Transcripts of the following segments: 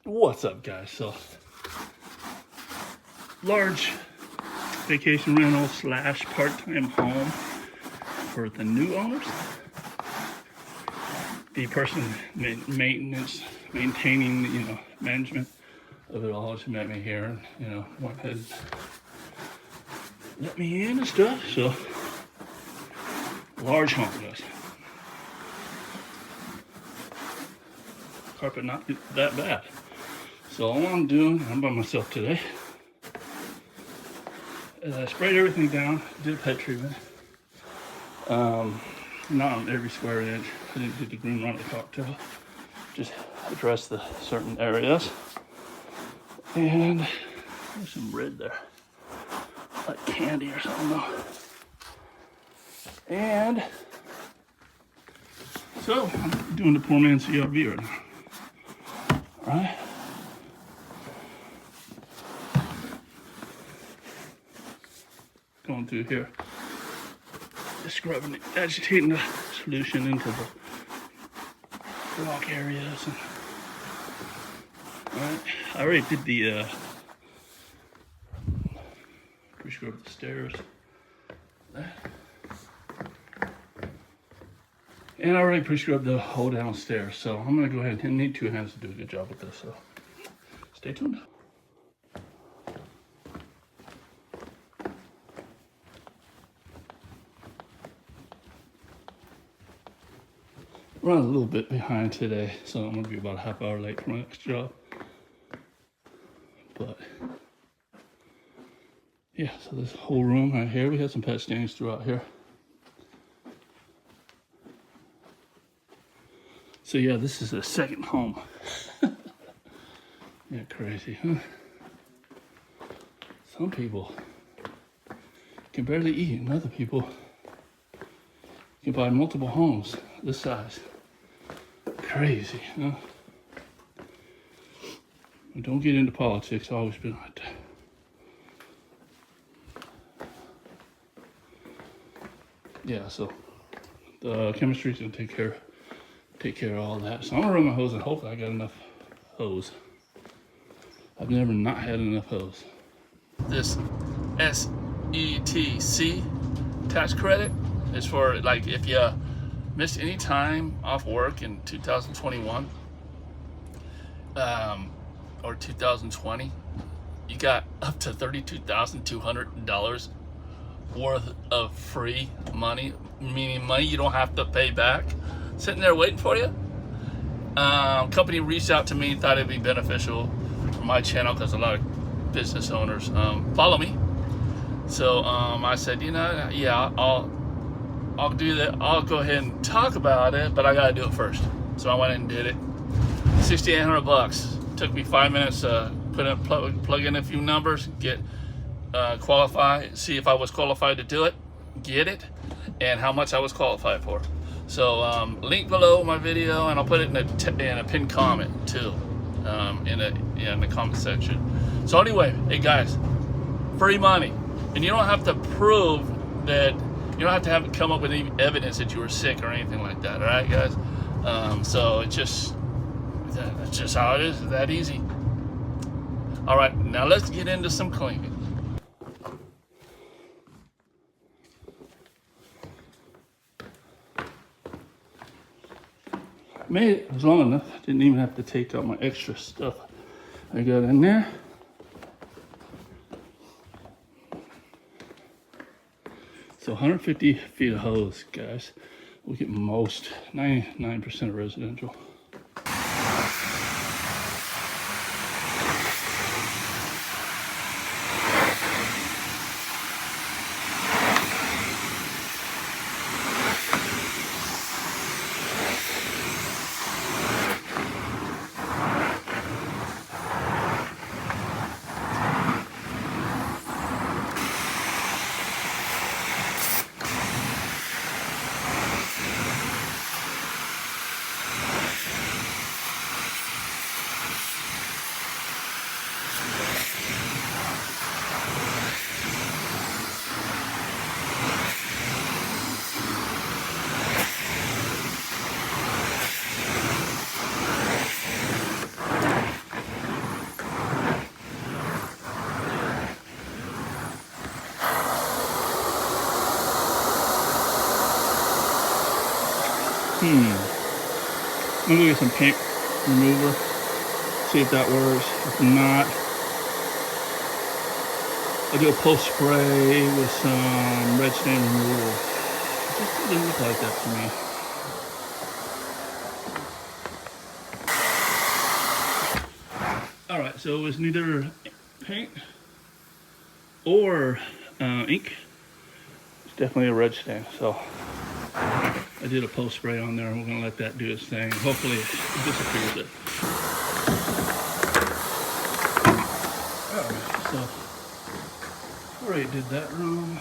What's up, guys? So, large vacation rental slash part-time home for the new owners. The person maintaining, management of it all just met me here and, went ahead and let me in and stuff. So, large home, guys. Carpet not that bad. So all I'm doing, I'm by myself today. I sprayed everything down, did a pet treatment. Not on every square inch. I didn't do the Green Rhino cocktail. Just address the certain areas. And there's some red there, like candy or something though. And so I'm doing the poor man's CRV right now. All right. Going through here, just scrubbing, agitating the solution into the block areas. And, all right, I already did the pre-scrub the stairs, and I already pre-scrubbed the whole downstairs. So I'm gonna go ahead and need two hands to do a good job with this. So stay tuned. Running a little bit behind today, so I'm gonna be about a half hour late for my next job. But yeah, so this whole room right here, we had some pet stains throughout here. So yeah, this is a second home. Yeah, crazy, huh? Some people can barely eat, and other people can buy multiple homes this size. Crazy, huh? Don't get into politics. I've always been like that. Yeah, so the chemistry's gonna take care of all that. So I'm gonna run my hose and hopefully I got enough hose. I've never not had enough hose. This SETC tax credit is for like if you missed any time off work in 2021 or 2020, you got up to $32,200 worth of free money, meaning money you don't have to pay back, sitting there waiting for you. Company reached out to me, thought it'd be beneficial for my channel because a lot of business owners follow me. So I said, yeah, I'll do that. I'll go ahead and talk about it, but I gotta do it first. So I went and did it. $6,800. Took me 5 minutes to plug in a few numbers, get qualified, see if I was qualified to do it, get it, and how much I was qualified for. So link below my video, and I'll put it in a pinned comment too, in the comment section. So anyway, hey guys, free money, and you don't have to prove that. You don't have to come up with any evidence that you were sick or anything like that. All right, guys. So that's just how it is. It's that easy. All right, now let's get into some cleaning. Made it. It was long enough. Didn't even have to take out my extra stuff I got in there. So 150 feet of hose, guys. We'll get most, 99% of residential. I'm gonna go get some paint remover, see if that works. If not, I'll do a post spray with some red stain removal. It just doesn't look like that to me. Alright, so it was neither paint or ink. It's definitely a red stain, so I did a post spray on there, and we're gonna let that do its thing. Hopefully it disappears it. Alright, so already did that room.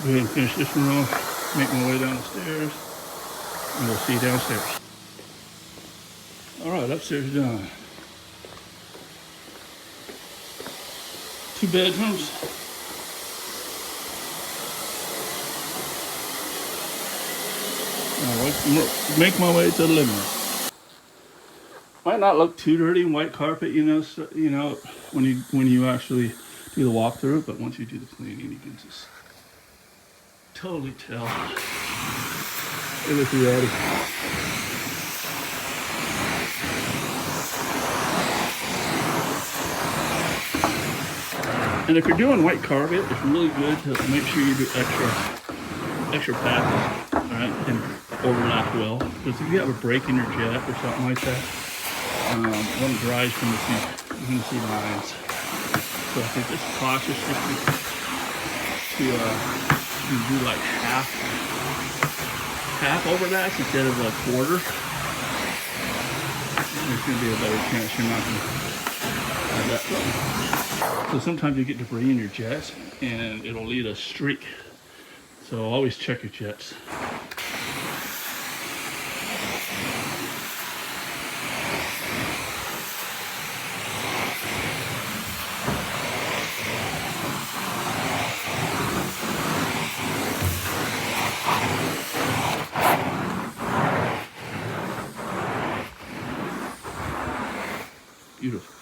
Go ahead and finish this room, make my way down the stairs, and we'll see you downstairs. Alright, upstairs done. 2 bedrooms. Make my way to the living room. Might not look too dirty, white carpet, you know, so, you know, when you actually do the walkthrough, but once you do the cleaning, you can just totally tell it looks ready. And if you're doing white carpet, it's really good to make sure you do extra passes, all right, and overlap well. Because if you have a break in your jet or something like that, when it dries, you're gonna see lines. So I think just cautious just to do like half overlaps instead of a quarter. There's gonna be a better chance you're not gonna have that problem. So sometimes you get debris in your jets and it'll lead a streak. So always check your jets. Beautiful.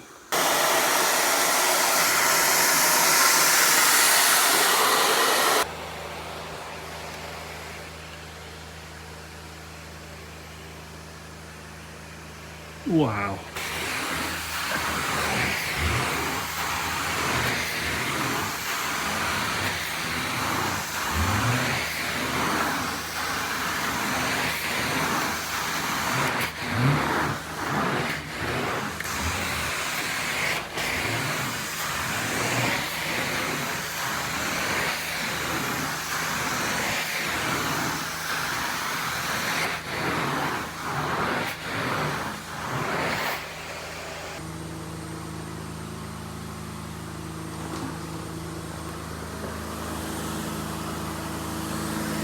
Wow.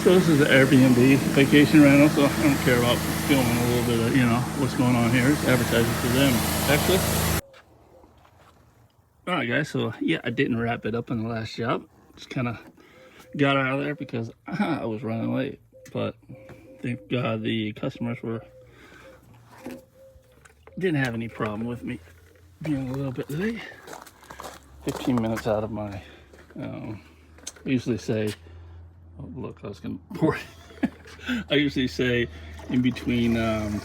So this is the Airbnb vacation rental, so I don't care about filming a little bit of, you know, what's going on here. It's advertising for them, actually. All right, guys, so yeah, I didn't wrap it up in the last job. Just kind of got out of there because I was running late. But thank God the customers didn't have any problem with me being a little bit late. 15 minutes out of my, I usually say, oh, look, I was gonna pour it. I usually say in between, if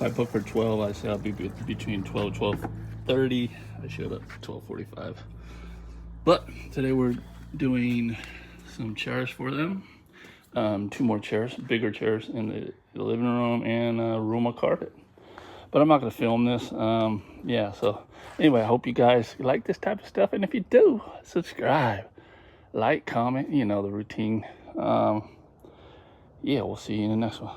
I book for 12, I say I'll be between 12 and 12:30. I showed up at 12:45. But today we're doing some chairs for them. 2 more chairs, bigger chairs in the living room, and a room of carpet. But I'm not gonna film this. Yeah, so anyway, I hope you guys like this type of stuff. And if you do, subscribe, like, comment, you know, the routine. Yeah, we'll see you in the next one.